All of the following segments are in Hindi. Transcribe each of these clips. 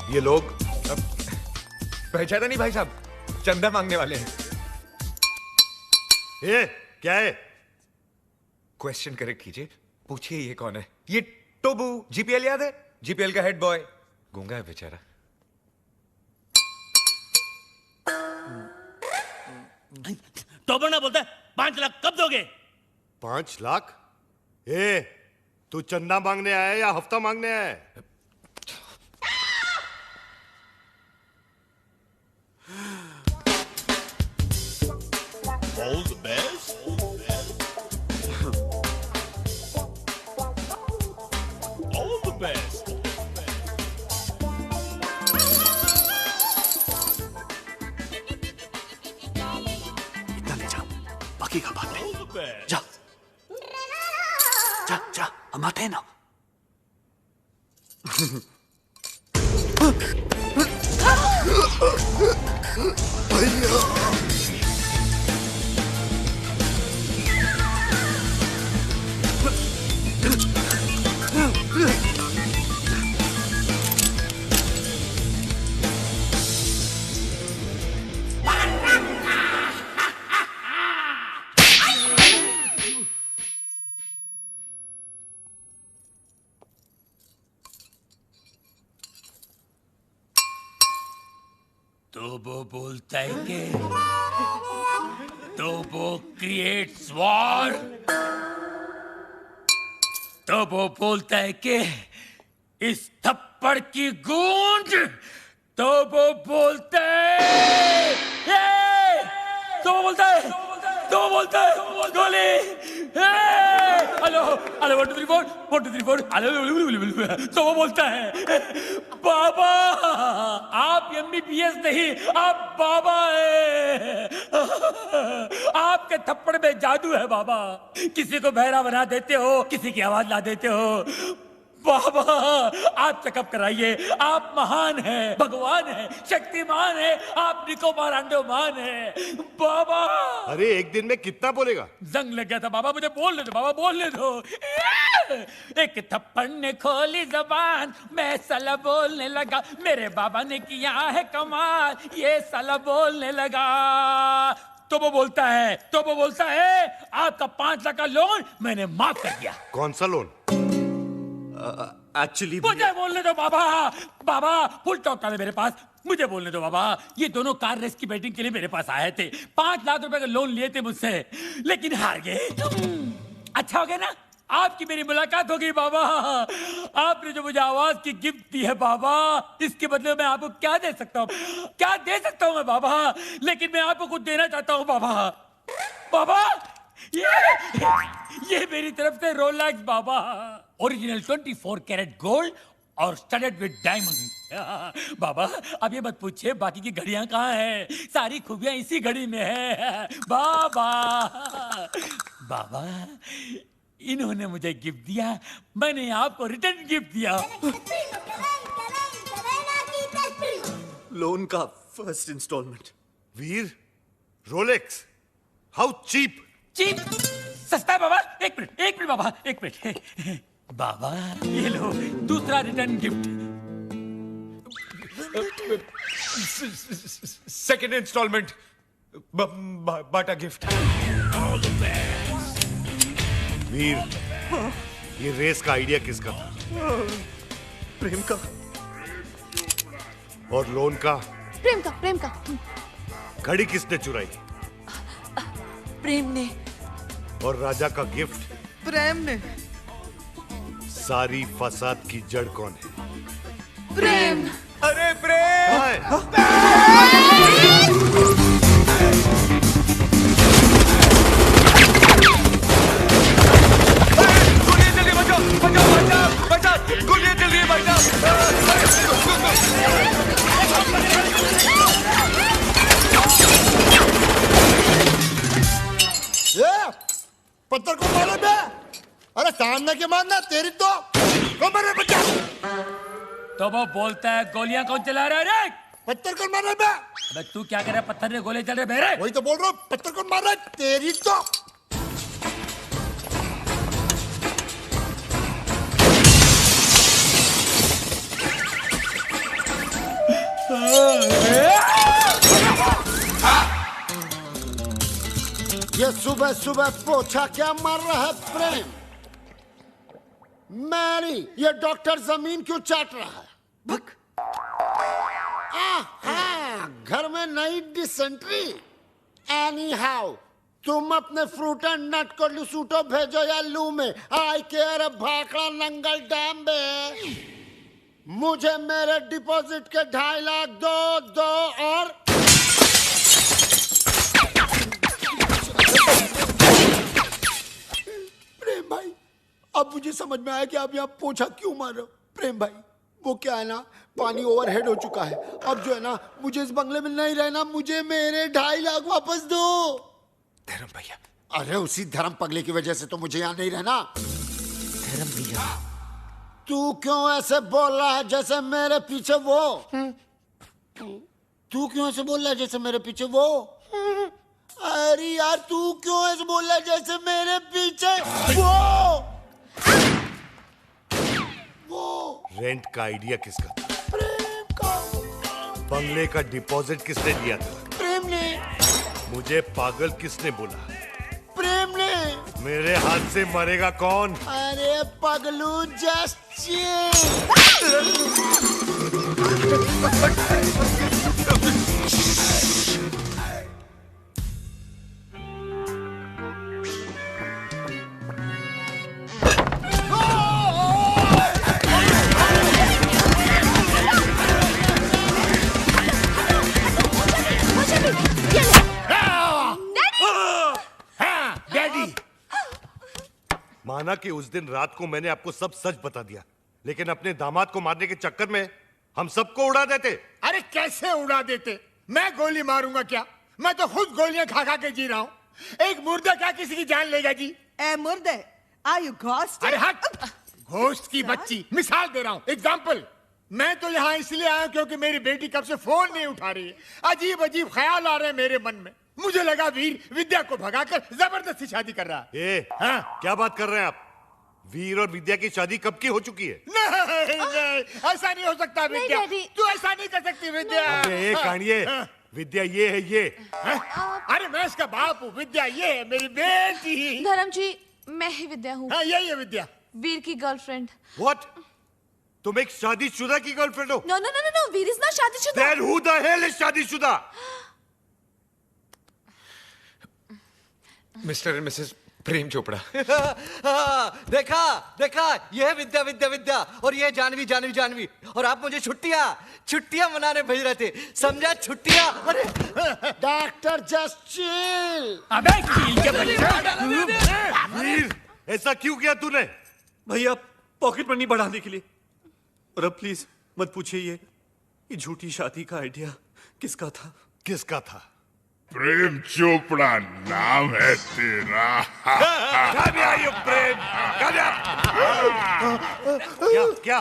ये लोग पहचाना नहीं भाई साहब, चंदा मांगने वाले हैं। ये क्या है? क्वेश्चन करेक्ट कीजिए, पूछिए ये कौन है? ये टोबू, जीपीएल याद है? जीपीएल का हेड बॉय, गूंगा है बेचारा। टोबू ना बोलता है 5 लाख कब दोगे? 5 लाख? तू चंदा मांगने आया है या हफ्ता मांगने आया है? All the best. All the best. इतना ले जा, बाकी का बाद में। All the best. जा जा जा, हम आते हैं ना। तो वो बोलता है कि तो वो क्रिएट्स वॉर। तो वो बोलता है कि इस थप्पड़ की गूंज। तो वो बोलता है तो वो बोलता है गोली। Hello hello 1 2 3 4 1 2 3 4 hello. तो वो बोलता है बाबा, आप एमबीबीएस नहीं, आप बाबा है। आपके थप्पड़ में जादू है बाबा। किसी को बहरा बना देते हो, किसी की आवाज ला देते हो। बाबा आप चेकअप कराइए, आप महान हैं, भगवान हैं, शक्तिमान हैं, आप निकोबार अंडोमान हैं बाबा। अरे एक दिन में कितना बोलेगा? जंग लग गया था बाबा, मुझे बोलने दो बाबा, बोलने दो। एक थप्पड़ ने खोली जबान, मैं साला बोलने लगा। मेरे बाबा ने किया है कमाल, ये साला बोलने लगा। तो वो बोलता है आपका 5 लाख का लोन मैंने माफ कर दिया। कौन सा लोन? एक्चुअली मुझे बोलने दो बाबा फुल टॉक था मेरे पास। मुझे बोलने दो बाबा। ये दोनों कार रेस की बैटिंग के लिए मेरे पास आए थे। 5 लाख रुपए का लोन लिए थे मुझसे, लेकिन हार गए। अच्छा हो गया ना, आपकी मेरी मुलाकात हो गई बाबा। आपने जो मुझे आवाज की गिफ्ट दी है बाबा, इसके बदले मैं आपको क्या दे सकता हूँ? क्या दे सकता हूँ मैं बाबा? लेकिन मैं आपको कुछ देना चाहता हूँ बाबा। ये मेरी तरफ से रोलेक्स बाबा, ओरिजिनल 24 कैरेट गोल्ड और स्टडेड विद डायमंड। बाबा अब ये मत पूछिए बाकी की घड़ियां कहाँ हैं, सारी खूबियां इसी घड़ी में है बाबा। इन्होंने मुझे गिफ्ट दिया, मैंने आपको रिटर्न गिफ्ट दिया। लोन का first installment. Veer, Rolex, how cheap? Cheap? सस्ता है बाबा। एक मिनट बाबा, एक मिनट बाबा, ये लो दूसरा रिटर्न गिफ्ट। सेकेंड इंस्टॉलमेंट, बाटा गिफ्ट। वीर, ये रेस का आइडिया किसका था? प्रेम का। और लोन का? प्रेम का। घड़ी किसने चुराई? प्रेम ने। और राजा का गिफ्ट? प्रेम ने। सारी फसाद की जड़ कौन है? प्रेम। अरे प्रेम! गोलियां चल रही, बचाओ! गोलियां चल रही है भाई साहब। पत्थर को मारो बे। अरे सामने के मारना, तेरी तो मारे बच्चा। तो वो बोलता है गोलियां कौन चला रहा है रे? पत्थर को मार रहा बे। अबे तू क्या कर रहा है? पत्थर ने गोले चल रहे बेरे। वही तो बोल रहा हूँ, पत्थर को मार रहा है, तेरी तो। ये सुबह सुबह पोछा क्या मार रहा है प्रेम? मैरी, ये डॉक्टर जमीन क्यों चाट रहा है? भक। घर में नई डिसेंट्री। एनी हाउ, तुम अपने फ्रूट एंड नट को लुसूटो भेजो या लू में। आई केयर भाखड़ा नंगल डैम बे। मुझे मेरे डिपॉजिट के 2.5 लाख दो और प्रेम भाई, अब मुझे समझ में आया कि आप यहाँ पोछा क्यों मार रहे हो। प्रेम भाई, वो क्या है ना, पानी ओवरहेड हो चुका है। अब जो है ना, मुझे इस बंगले में नहीं रहना, मुझे मेरे 2.5 लाख वापस दो। धर्म भैया। अरे उसी धर्म पगले की वजह से तो मुझे यहाँ नहीं रहना। धर्म भैया, तू क्यों ऐसे बोल रहा है जैसे मेरे पीछे वो? तू क्यों ऐसे बोल रहा है जैसे मेरे पीछे वो? अरे यार, तू क्यों ऐसे बोल रहा है जैसे मेरे पीछे वो? रेंट का आइडिया किसका था? प्रेम का। बंगले का डिपॉजिट किसने दिया था? प्रेम ने। मुझे पागल किसने बोला? प्रेम ने। मेरे हाथ से मरेगा कौन? अरे पगलू, जस्ट माना कि उस दिन रात को मैंने आपको सब सच बता दिया, लेकिन अपने दामाद को मारने के चक्कर में हम सबको उड़ा देते। अरे कैसे उड़ा देते? मैं गोली मारूंगा क्या? मैं तो खुद गोलियां खा खा के जी रहा हूँ। एक मुर्दा क्या किसी की जान लेगा जी? ए मुर्दे, आर यू घोस्ट? अरे हट! घोस्ट की बच्ची, मिसाल दे रहा हूँ, एग्जाम्पल। मैं तो यहाँ इसलिए आया क्योंकि मेरी बेटी कब से फोन नहीं उठा रही है। अजीब अजीब ख्याल आ रहे हैं मेरे मन में। मुझे लगा वीर विद्या को भगाकर जबरदस्ती शादी कर रहा है। हाँ? क्या बात कर रहे हैं आप? वीर और विद्या की शादी कब की हो चुकी है? नहीं, ऐसा नहीं हो सकता विद्या। तू ऐसा नहीं कर सकती विद्या। अबे कानिए, विद्या ये है ये। अरे मैं इसका बाप हूँ, विद्या ये है मेरी बेटी। धर्म जी, मैं ही विद्या हूँ। हाँ, यही है विद्या, वीर की गर्लफ्रेंड। What? तुम एक शादीशुदा की गर्लफ्रेंड हो? No no no no, Veer is not शादीशुदा। Then who the hell is शादीशुदा? Mr and Mrs Prem Chopra. देखा देखा, ये है विद्या विद्या विद्या, और ये जानवी जानवी जानवी, और आप मुझे छुट्टियां मनाने भेज रहे थे, समझा? छुट्टियां। अरे डॉक्टर, जस्ट चिल। अबे चील के बच्चा! वीर, ऐसा क्यों किया तूने? भैया, पॉकेट मनी बढ़ाने के लिए। और अब प्लीज मत पूछिए ये झूठी शादी का आइडिया किसका था? किसका था? प्रेम चोपड़ा नाम है तेरा। Come here, you Prem, come here। क्या?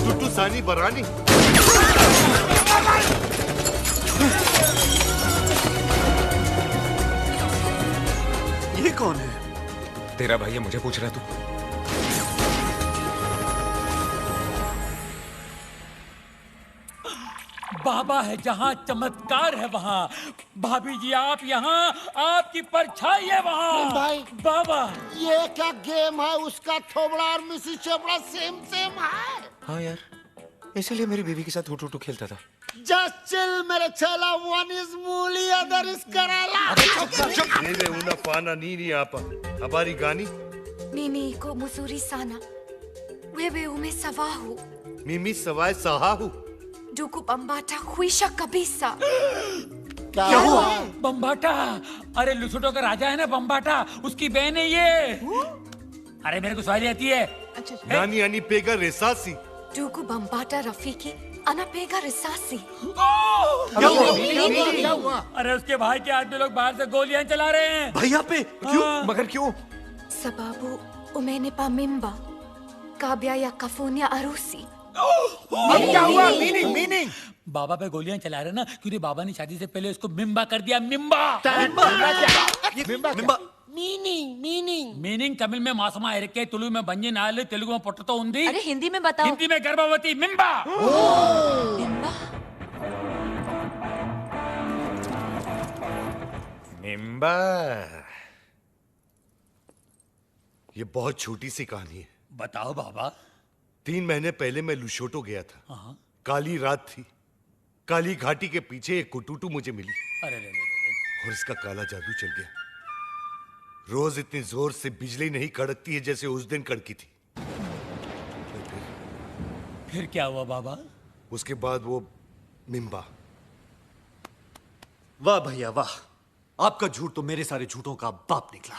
टुटू सानी बरानी। ये कौन है? तेरा भाई है, मुझे पूछ रहा तू? बाबा है जहाँ चमत्कार है वहाँ। भाभी जी आप यहाँ, आपकी परछाई है वहाँ। भाई, बाबा, ये क्या गेम है? उसका थोबड़ा और मिसिस चोपड़ा सेम सेम है। हाँ यार, इसीलिए मेरी बीवी के साथ हुटू खेलता था। जस्ट चिल मेरे चेला, वन इज मूली, अदर इज कराला। Deve una fana nini apa. Habari gani? Mimi ko musuri sana. Wewe umesawahu. Mimi sawai sahahu. Duku bambata huisha kabisa. क्या हुआ? बम्बाटा। अरे लुसुटो का राजा है ना बम्बाटा, उसकी बहन है ये। अरे मेरे को सवारी आती है। Nani ani pega resasi. Duku bambata rafiki. अनापेगा Reasi. क्या हुआ? अरे उसके भाई के आदमी लोग बाहर से गोलियां चला रहे हैं। भैया पे? क्यों? मगर क्यों? Sababu umenipa mimba. Kabya ya kafunya arusi. क्या हुआ? मीनिंग बाबा पे गोलियां चला रहे ना, क्योंकि बाबा ने शादी से पहले उसको मिम्बा कर दिया, मिम्बा। मीनिंग तमिल में मासमा इरके, तुलु में बंजी नाल, तेलुगु में पोटतो उंदी, अरे हिंदी में बताओ। हिंदी में गर्भवती, मिम्बा। मिम्बा। ये बहुत छोटी सी कहानी है। बताओ बाबा। 3 महीने पहले मैं लुशोटो गया था। काली रात थी। काली घाटी के पीछे एक कुटुटू मुझे मिली। अरे रे रे और इसका काला जादू चल गया। रोज इतनी जोर से बिजली नहीं कड़कती है जैसे उस दिन कड़की थी। फिर क्या हुआ बाबा? उसके बाद वो मिम्बा। वाह भैया वाह, आपका झूठ तो मेरे सारे झूठों का बाप निकला।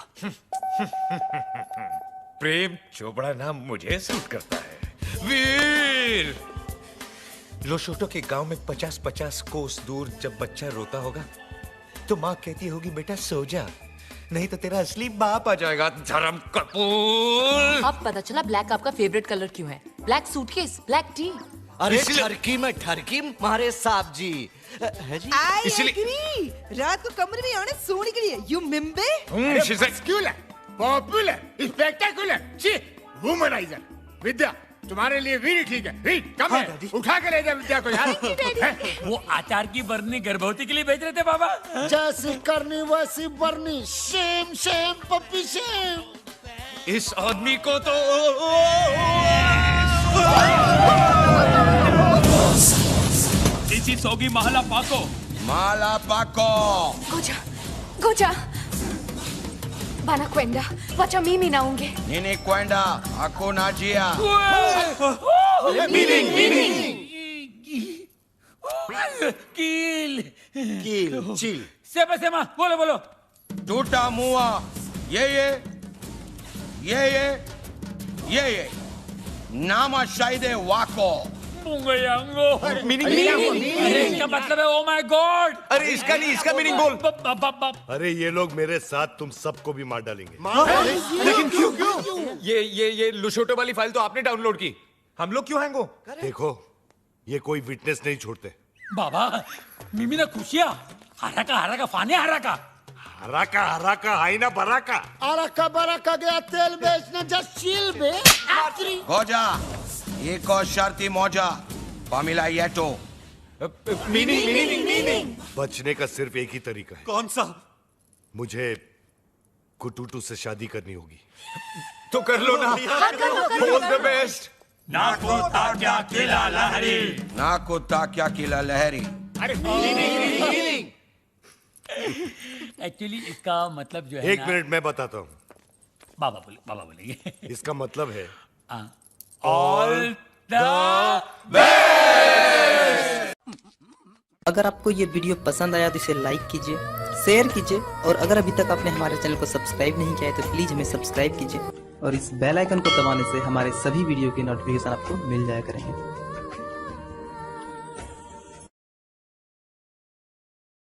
प्रेम चोपड़ा नाम मुझे सूट करता है। वीर, लोशोटो के गांव में 50-50 कोस दूर जब बच्चा रोता होगा तो माँ कहती होगी बेटा सो जा, नहीं तो तेरा असली बाप आ जाएगा। धर्म कपूर। अब पता चला ब्लैक आपका फेवरेट कलर क्यों है। Black suitcase, black T. अरे ठरकी में ठरकी मारे साहब जी है जी। I agree. रात को कमरे में आने सोने के लिए यू मिम्बे। Popular, spectacular, womaniser. विद्या, तुम्हारे लिए वीर ठीक है। वीर, कम है। उठा के ले जा विद्या को यार। वो आचार की बरनी गर्भवती के लिए भेज रहे थे बाबा। जैसी करनी वैसी बरनी। Shame shame puppy shame. इस आदमी को तो इसी सोगी महला पाको। Mala Paco. गोजा Banakwenda, wacha mimi naonge. Nini kwenda? Hakuna njia. Kill. Chill. Sema, बोलो। Tutamua. Yeye. Nama shahide wako. मुंगे यांगो। अरे इसका मतलब है ओ माय गॉड। अरे इसका नहीं, इसका मीनिंग बोल। अरे ये लोग मेरे साथ तुम सबको भी मार डालेंगे। लेकिन क्यों? ये लुशोटो वाली फाइल तो आपने डाउनलोड की, हम लोग क्यों हैंग हो? देखो, ये कोई विटनेस नहीं छोड़ते। बाबा, मिमी ना खुशिया। हराका फाने हराका हाइना बराका। अरका बरका गया तेल बेचने जस्ट चिल बे। Goja. Iko sharti moja. Pamela yeto. Meaning. बचने का सिर्फ एक ही तरीका है। कौन सा? मुझे कुटुटू से शादी करनी होगी। तो कर लो ना। All the best. नाको ताक्या किला लहरी। अरे एक्चुअली इसका मतलब जो है एक मिनट मैं बताता हूँ। बाबा बोलेंगे। इसका मतलब है ऑल द अगर आपको ये वीडियो पसंद आया तो इसे लाइक कीजिए, शेयर कीजिए और अगर अभी तक आपने हमारे चैनल को सब्सक्राइब नहीं किया है तो प्लीज हमें सब्सक्राइब कीजिए और इस बेल आइकन को दबाने से हमारे सभी वीडियो की नोटिफिकेशन आपको मिल जाया करेंगे।